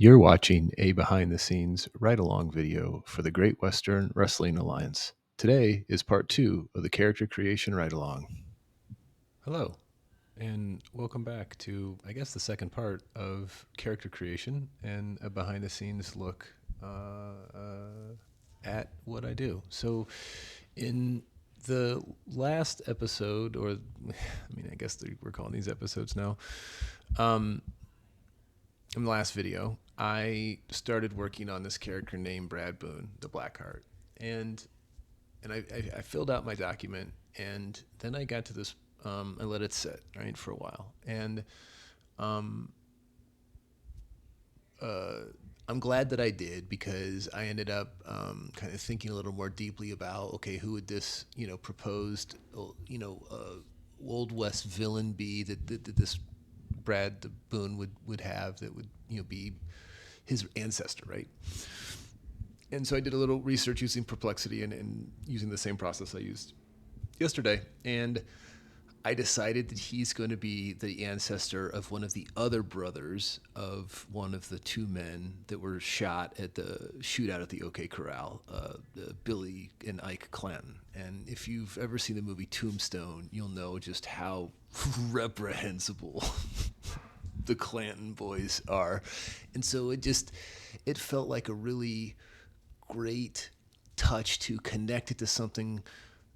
You're watching a behind the scenes ride along video for the Great Western Wrestling Alliance. Today is part 2 of the character creation ride along. Hello, and welcome back to, I guess, the second part of character creation and a behind the scenes look at what I do. So, in the last episode, or I guess we're calling these episodes now, in the last video, I started working on this character named Brad Boon, the Blackheart, and I filled out my document, and then I got to this. I let it sit right for a while, and um, I'm glad that I did because I ended up kind of thinking a little more deeply about who would this proposed Old West villain be that this Brad the Boone would have that would be his ancestor, right? And so I did a little research using Perplexity and using the same process I used yesterday, and I decided that he's going to be the ancestor of one of the other brothers of one of the two men that were shot at the shootout at the OK Corral, Billy and Ike Clanton. And if you've ever seen the movie Tombstone, you'll know just how reprehensible the Clanton boys are. And so it felt like a really great touch to connect it to something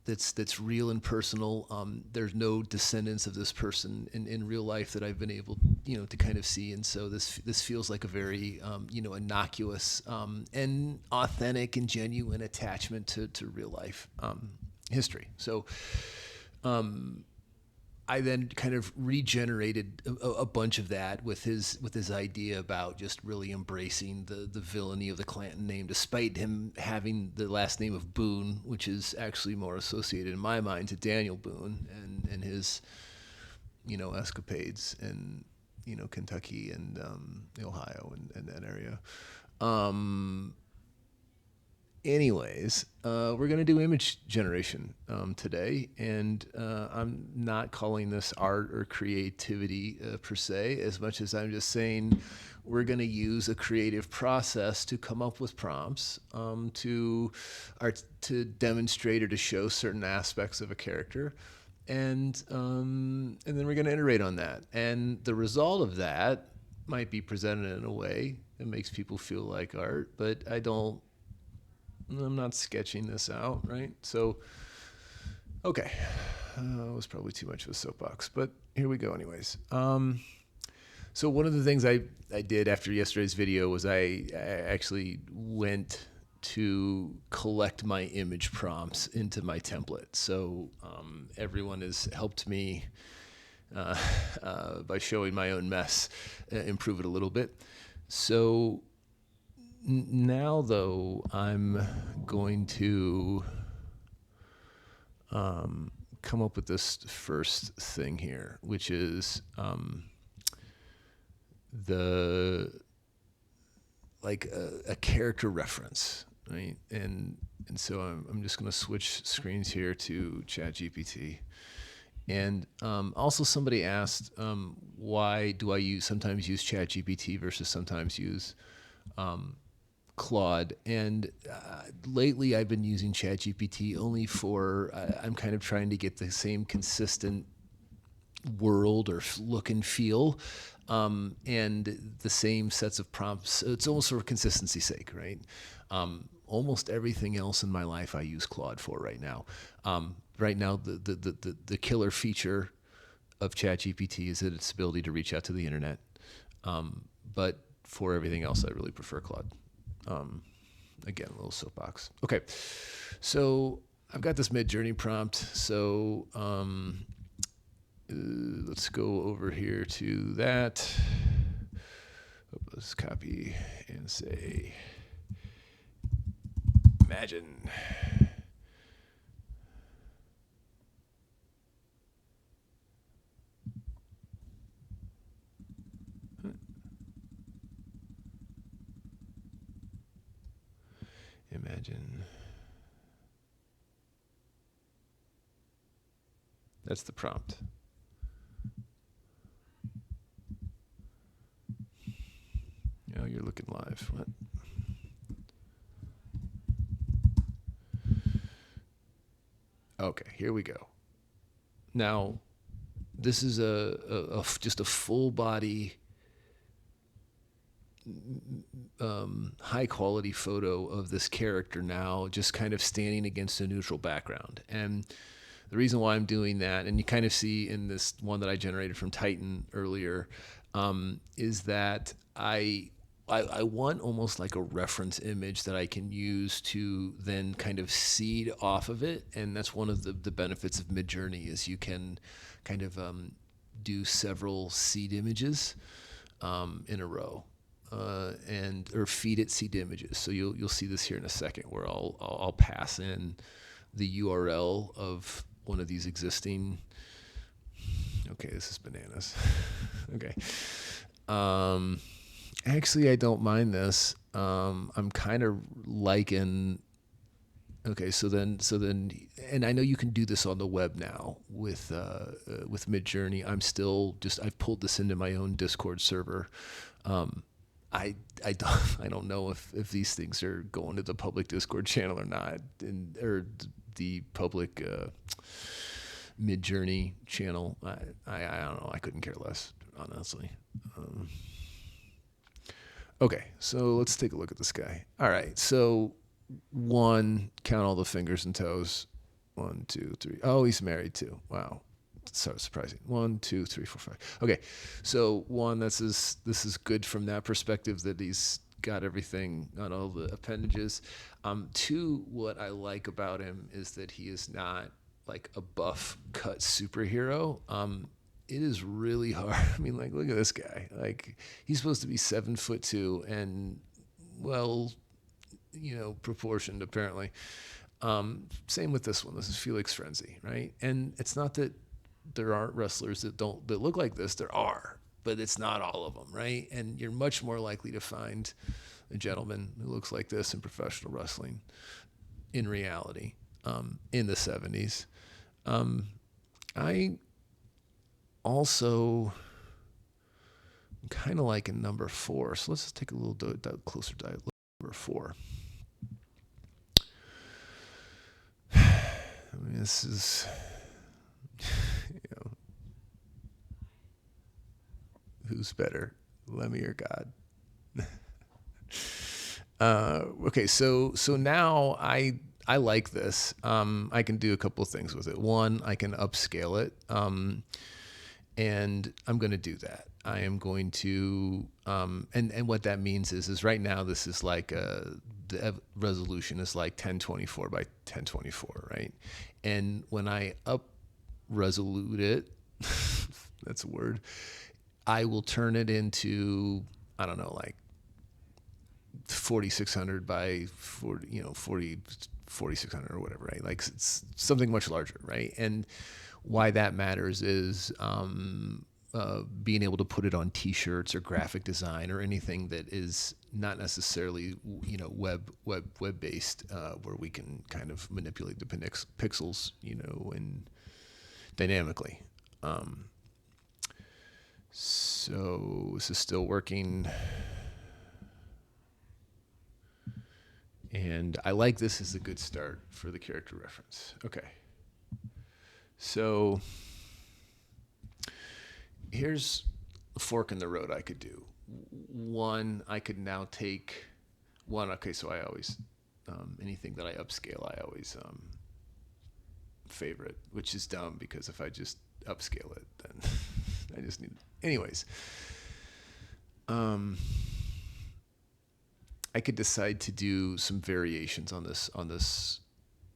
that's real and personal. There's no descendants of this person in real life that I've been able, to kind of see, and so this feels like a very, innocuous and authentic and genuine attachment to real life history. So, I then kind of regenerated a bunch of that with his idea about just really embracing the villainy of the Clanton name, despite him having the last name of Boone, which is actually more associated in my mind to Daniel Boone and his escapades in Kentucky and Ohio and that area. Anyways, we're going to do image generation today, and I'm not calling this art or creativity per se, as much as I'm just saying we're going to use a creative process to come up with prompts to demonstrate or to show certain aspects of a character, and then we're going to iterate on that, and the result of that might be presented in a way that makes people feel like art, but I'm not sketching this out, right? So, okay. It was probably too much of a soapbox, but here we go anyways. So one of the things I did after yesterday's video was I actually went to collect my image prompts into my template. So everyone has helped me by showing my own mess, improve it a little bit. So now, though, I'm going to come up with this first thing here, which is a character reference, right? And so I'm just going to switch screens here to ChatGPT. And also, somebody asked, why do I sometimes use ChatGPT versus sometimes use Claude, and lately I've been using ChatGPT only for I'm kind of trying to get the same consistent world or look and feel, and the same sets of prompts. It's almost for consistency's sake, right? Almost everything else in my life I use Claude for right now. Right now, the killer feature of ChatGPT is that its ability to reach out to the internet, but for everything else, I really prefer Claude. Again, a little soapbox. Okay, so I've got this mid-journey prompt. So let's go over here to that. Let's copy and say, imagine. Imagine. That's the prompt. Now you're looking live. What? Okay, here we go. Now, this is just a full body, high quality photo of this character now, just kind of standing against a neutral background. And the reason why I'm doing that, and you kind of see in this one that I generated from Titan earlier, is that I want almost like a reference image that I can use to then kind of seed off of it. And that's one of the benefits of Midjourney is you can kind of do several seed images in a row. And or feed it seed images. So you'll see this here in a second, where I'll pass in the URL of one of these existing. Okay, this is bananas. Okay. Actually, I don't mind this. I'm kind of liking. Okay, so then, and I know you can do this on the web now with Midjourney. I've pulled this into my own Discord server. I don't know if these things are going to the public Discord channel or not, or the public Midjourney channel. I don't know. I couldn't care less, honestly. Okay, so let's take a look at this guy. All right, so one, count all the fingers and toes. 1, 2, 3. Oh, he's married too. Wow. So surprising. 1, 2, 3, 4, 5. Okay, so one, this is good from that perspective that he's got everything on all the appendages. Two, what I like about him is that he is not like a buff cut superhero. It is really hard. I mean, like, look at this guy. Like, he's supposed to be 7'2" and well, proportioned apparently. Same with this one. This is Felix Frenzy, right? And it's not that there aren't wrestlers that look like this. There are, but it's not all of them, right? And you're much more likely to find a gentleman who looks like this in professional wrestling in reality, in the 70s. I also kind of like in number 4. So let's just take a little closer dive. Number 4. I mean, this is, who's better, Lemmy or God? Okay, so now I like this. I can do a couple of things with it. One, I can upscale it, and I'm going to do that. I am going to, and what that means is right now this is like the resolution is like 1024 by 1024, right? And when I up resolute it, that's a word, I will turn it into, I don't know, like 4600 by 4600 or whatever, right? Like it's something much larger, right? And why that matters is being able to put it on T-shirts or graphic design or anything that is not necessarily web based, where we can kind of manipulate the pixels, and dynamically. So this is still working. And I like this as a good start for the character reference. Okay. So here's a fork in the road I could do. One, I could now take one. Okay, so I always, anything that I upscale, I always favorite, which is dumb because if I just upscale it, then I just need. Anyways, I could decide to do some variations on this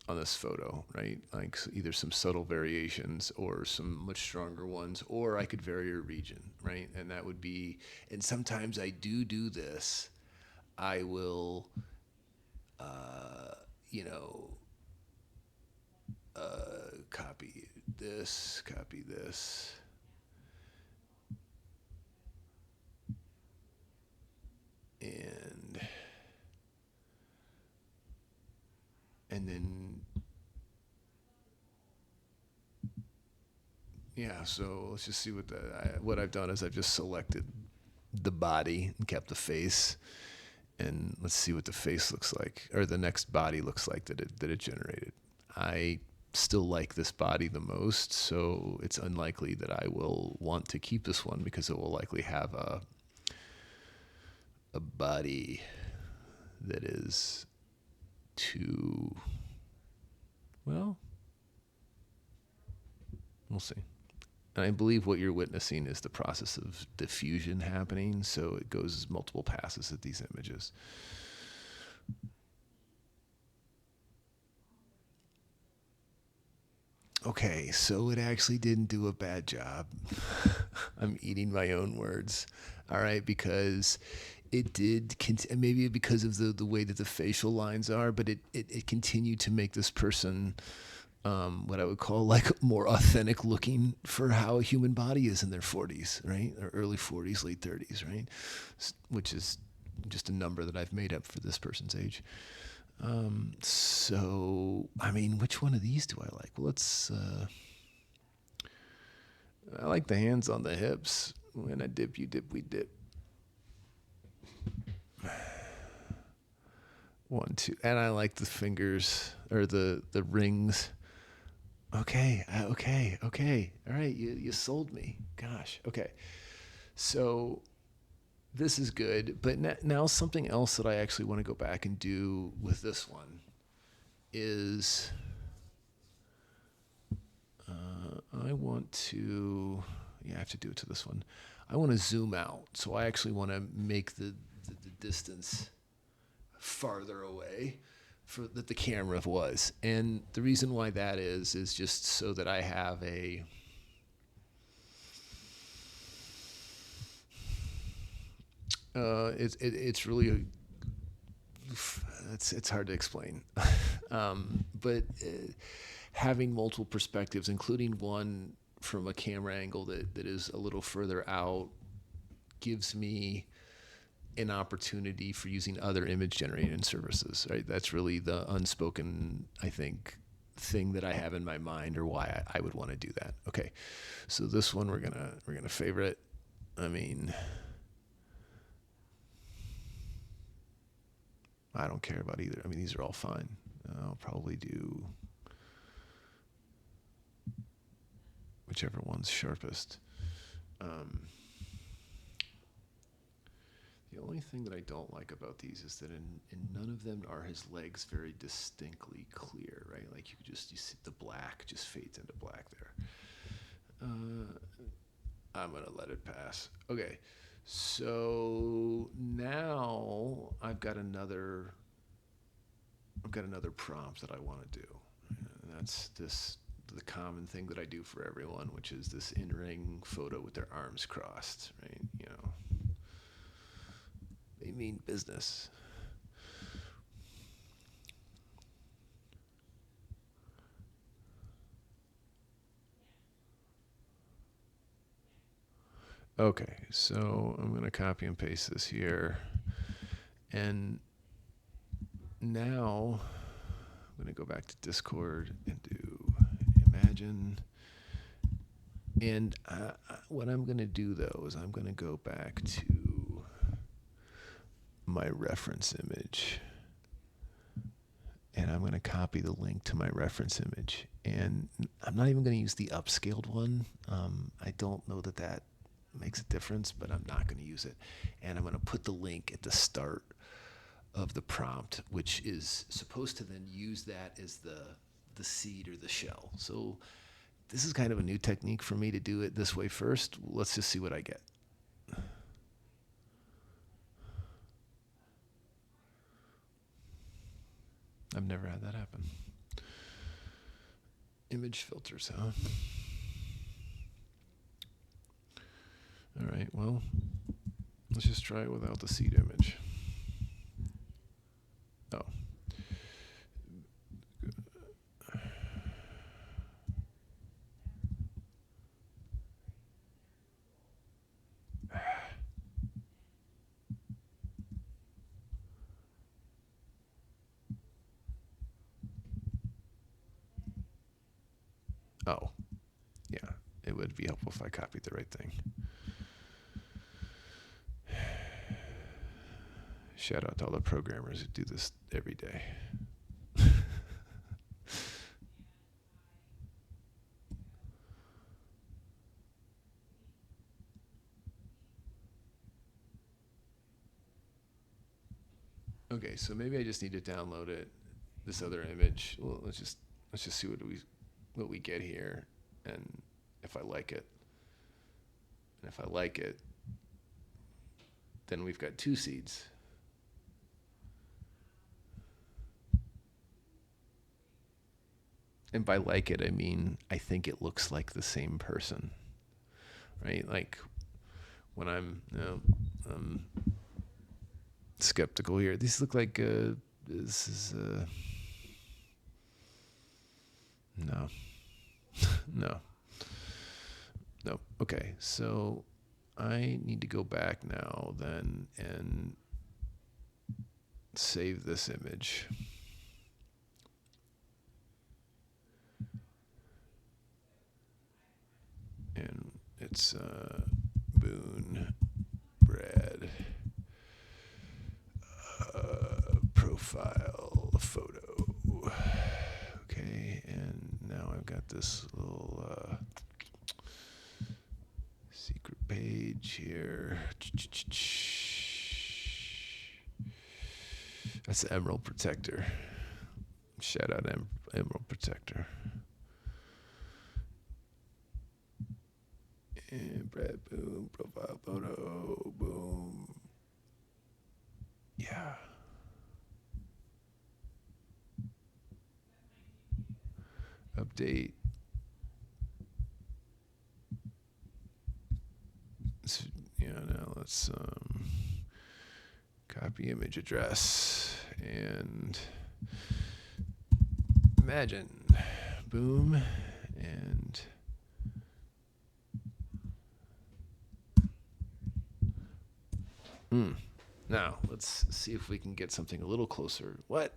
photo, right? Like either some subtle variations or some much stronger ones, or I could vary a region, right? And that would be, and sometimes I do this. I will, copy this. And then, yeah, so let's just see what I've done is I've just selected the body and kept the face. And let's see what the face looks like, or the next body looks like that it generated. I still like this body the most, so it's unlikely that I will want to keep this one because it will likely have a body that is too, well, we'll see. And I believe what you're witnessing is the process of diffusion happening, so it goes multiple passes at these images. Okay, so it actually didn't do a bad job. I'm eating my own words. All right, because it did, maybe because of the way that the facial lines are, but it continued to make this person what I would call like more authentic looking for how a human body is in their 40s, right? Or early 40s, late 30s, right? Which is just a number that I've made up for this person's age. So, I mean, which one of these do I like? Well, I like the hands on the hips. When I dip, you dip, we dip. One, two. And I like the fingers, or the rings. Okay, okay. All right, you sold me. Gosh, okay. So this is good, but now something else that I actually want to go back and do with this one is I want to, yeah, I have to do it to this one. I want to zoom out. So I actually want to make the distance farther away that the camera was. And the reason why that is just so that I have it's really it's hard to explain, but having multiple perspectives, including one from a camera angle that is a little further out, gives me an opportunity for using other image generating services. Right, that's really the unspoken, I think, thing that I have in my mind, or why I would want to do that. Okay, so this one we're gonna favorite. I mean, I don't care about either. I mean, these are all fine. I'll probably do whichever one's sharpest. Um, the only thing that I don't like about these is that in none of them are his legs very distinctly clear, right? Like you see the black just fades into black there. I'm gonna let it pass. Okay, so now I've got another prompt that I want to do. And that's the common thing that I do for everyone, which is this in-ring photo with their arms crossed, right? You know, they mean business. Okay, so I'm gonna copy and paste this here, and now I'm gonna go back to Discord and do imagine. And what I'm going to do, though, is I'm going to go back to my reference image. And I'm going to copy the link to my reference image. And I'm not even going to use the upscaled one. I don't know that makes a difference, but I'm not going to use it. And I'm going to put the link at the start of the prompt, which is supposed to then use that as the seed or the shell. So this is kind of a new technique for me to do it this way first. Let's just see what I get. I've never had that happen. Image filters, huh? All right, well, let's just try it without the seed image. Oh. Oh, yeah, it would be helpful if I copied the right thing. Shout out to all the programmers who do this every day. Okay, so maybe I just need to download it, this other image. Well, let's just see what we get here, and if I like it. And if I like it, then we've got two seeds. And by like it, I mean I think it looks like the same person, right? Like when I'm skeptical here. These look like this is no, no, no. Okay, so I need to go back now then and save this image. And it's Boon, Brad, profile photo. Okay, and now I've got this little secret page here. That's the Emerald Protector. Shout out Emerald Protector. And Brad Boom, profile photo, boom. Yeah. Update. Now let's copy image address and imagine. Boom. And now let's see if we can get something a little closer. What?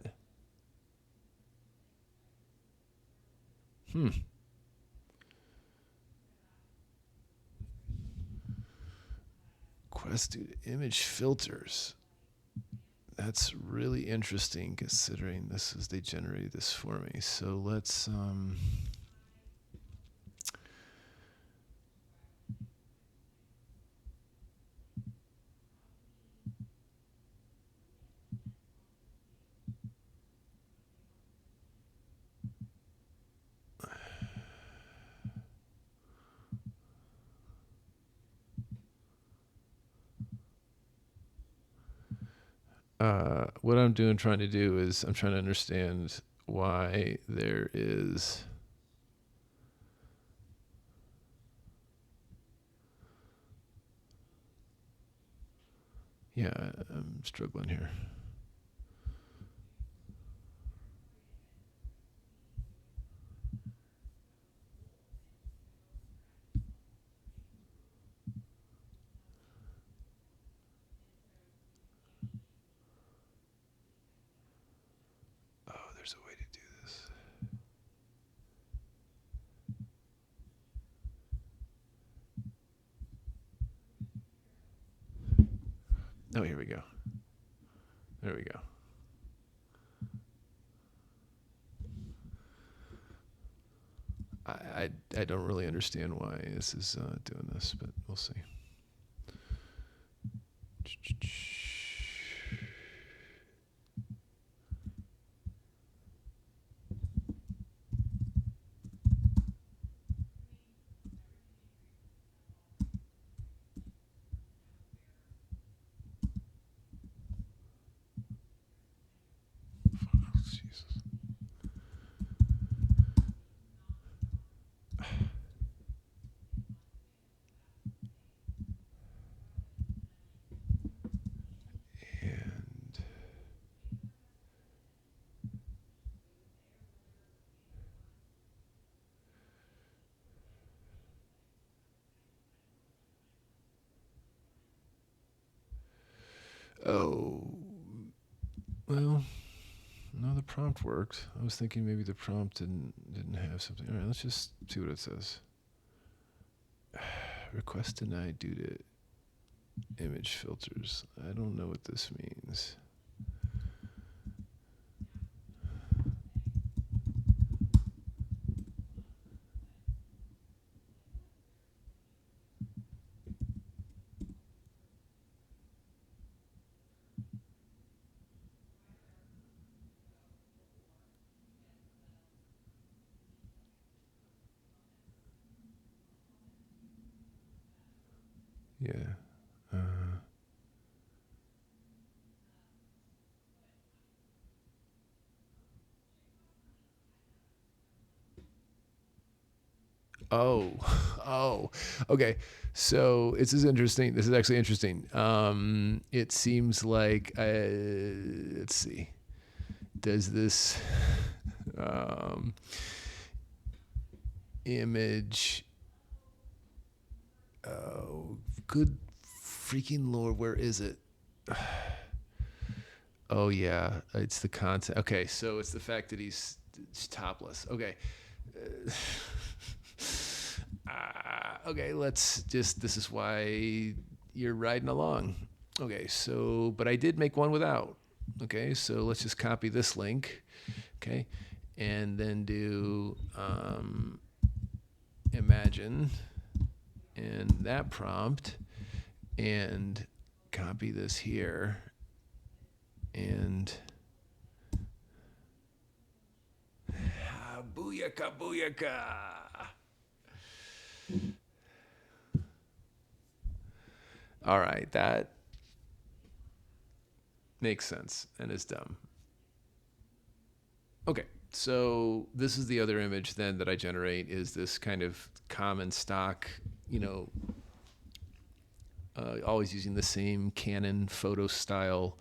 Quest due to image filters. That's really interesting considering they generated this for me. So let's what I'm trying to do is I'm trying to understand why there is I'm struggling here. Oh, there's a way to do this. Oh, here we go. There we go. I don't really understand why this is doing this, but we'll see. Oh, well, no, the prompt worked. I was thinking maybe the prompt didn't have something. All right, let's just see what it says. Request denied due to image filters. I don't know what this means. Yeah. Oh, oh, okay. So this is interesting. This is actually interesting. It seems like let's see. Does this um, image? Oh, good freaking lord! Where is it? Oh yeah, it's the content. Okay, so it's the fact that he's topless. Okay. Okay, let's just. This is why you're riding along. Okay, so but I did make one without. Okay, so let's just copy this link. Okay, and then do imagine and that prompt and copy this here and booyaka booyaka. All right, that makes sense and is dumb. Okay, so this is the other image then that I generate is this kind of common stock, you know, always using the same Canon photo style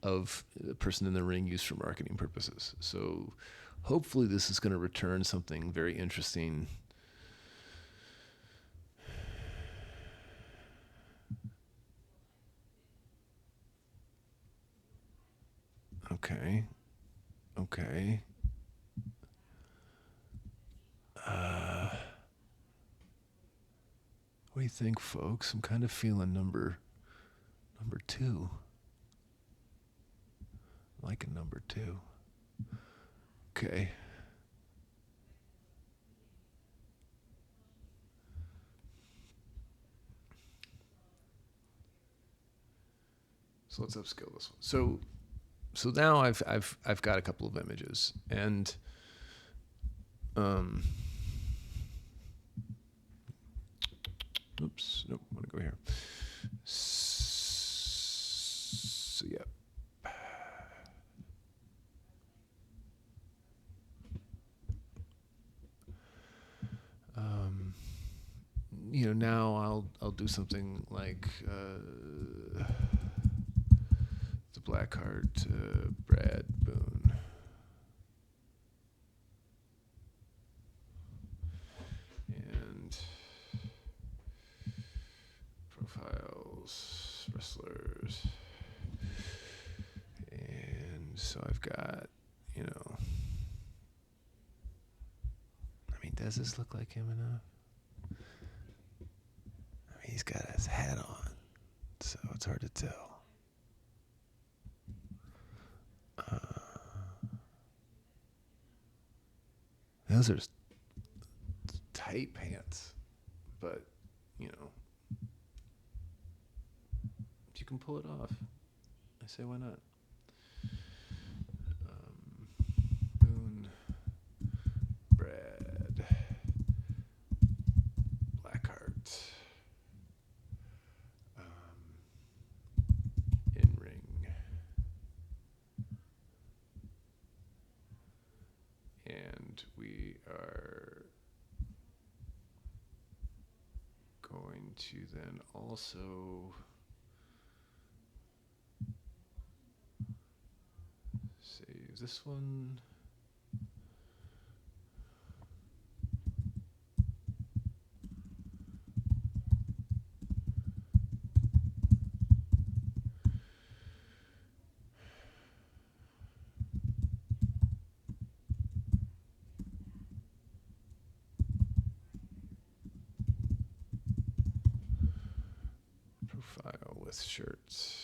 of the person in the ring used for marketing purposes. So hopefully this is going to return something very interesting. Okay. Okay. What do you think, folks? I'm kind of feeling number two. I like a number two. Okay. So let's upscale this one. So now I've got a couple of images and um oops, nope, I want to go here. So yeah. Um, now I'll do something like the Blackheart, Brad Boon, and profiles, wrestlers, and so I've got, I mean, does this look like him enough? I mean, he's got his hat on, so it's hard to tell. Those are tight pants, but if you can pull it off, I say why not. Boon, Brad, Blackheart, in ring, and we are going to then also save this one. Profile with shirts.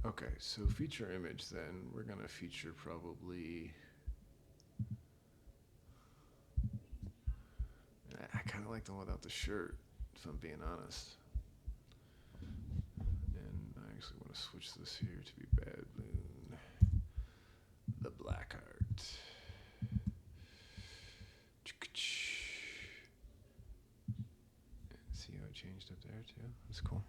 Okay, so feature image then, we're going to feature probably like the one without the shirt, if I'm being honest. And I actually want to switch this here to be Bad Boon. The Blackheart. See how it changed up there too? That's cool.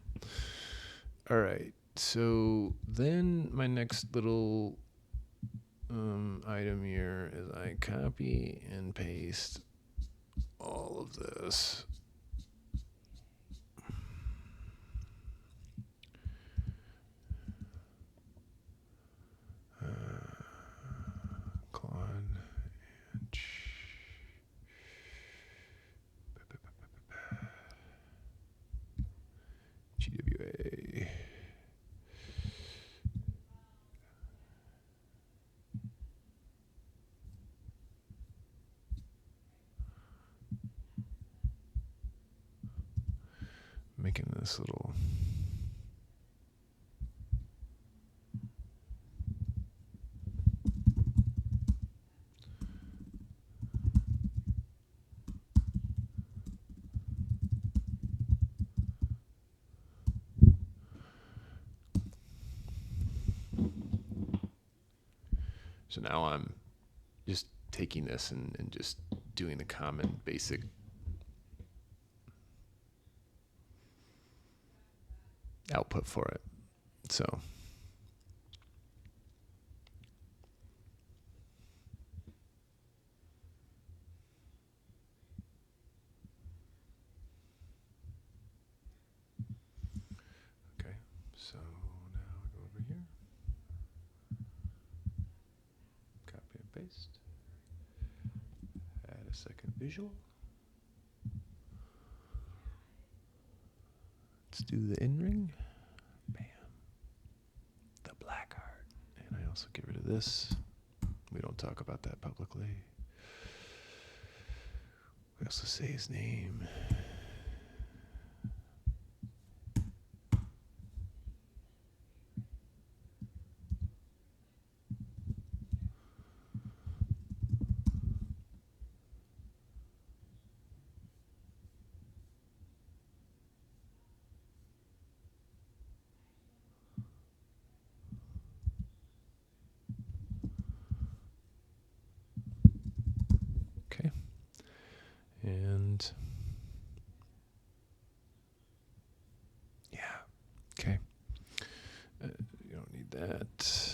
All right. So then my next little item here is I copy and paste all of this. Claude and GWA. Making this little so now I'm just taking this and just doing the common basic output for it. So okay, so now I go over here, copy and paste, add a second visual. Let's do the in-ring. Bam. The Blackheart. And I also get rid of this. We don't talk about that publicly. We also say his name. Okay. And yeah. Okay. You don't need that.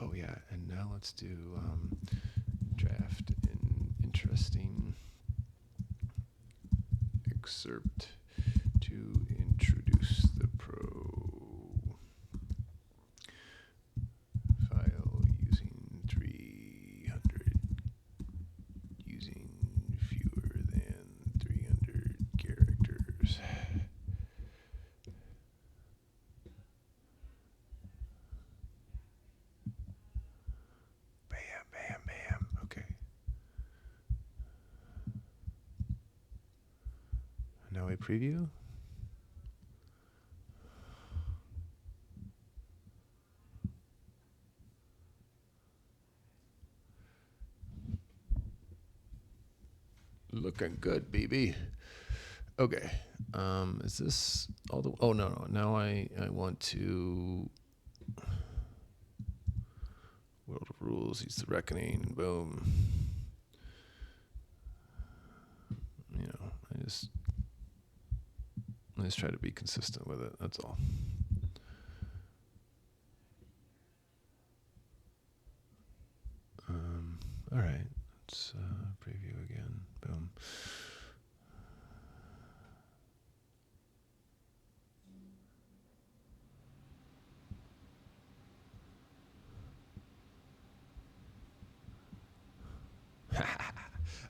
Oh yeah, and now let's do draft an interesting excerpt to introduce the pro file using 300, using fewer than 300 characters. Bam, bam, bam. Okay. Now we preview. Looking good, baby. Okay. Is this all the? Oh no. Now I want to. World of Rules. He's the Reckoning. Boom. You know, I just try to be consistent with it. That's all. All right. Let's preview again. Boom.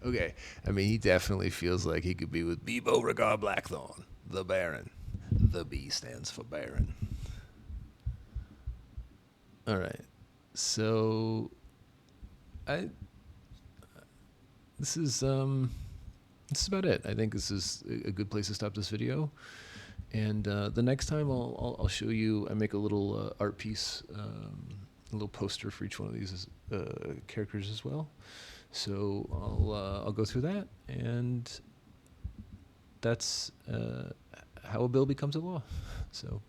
Okay. I mean, he definitely feels like he could be with Bebo Regard Blackthorn, the Baron. The B stands for Baron. All right. So, this is about it. I think this is a good place to stop this video. And the next time I'll show you. I make a little art piece, a little poster for each one of these characters as well. So I'll go through that, and that's how a bill becomes a law. So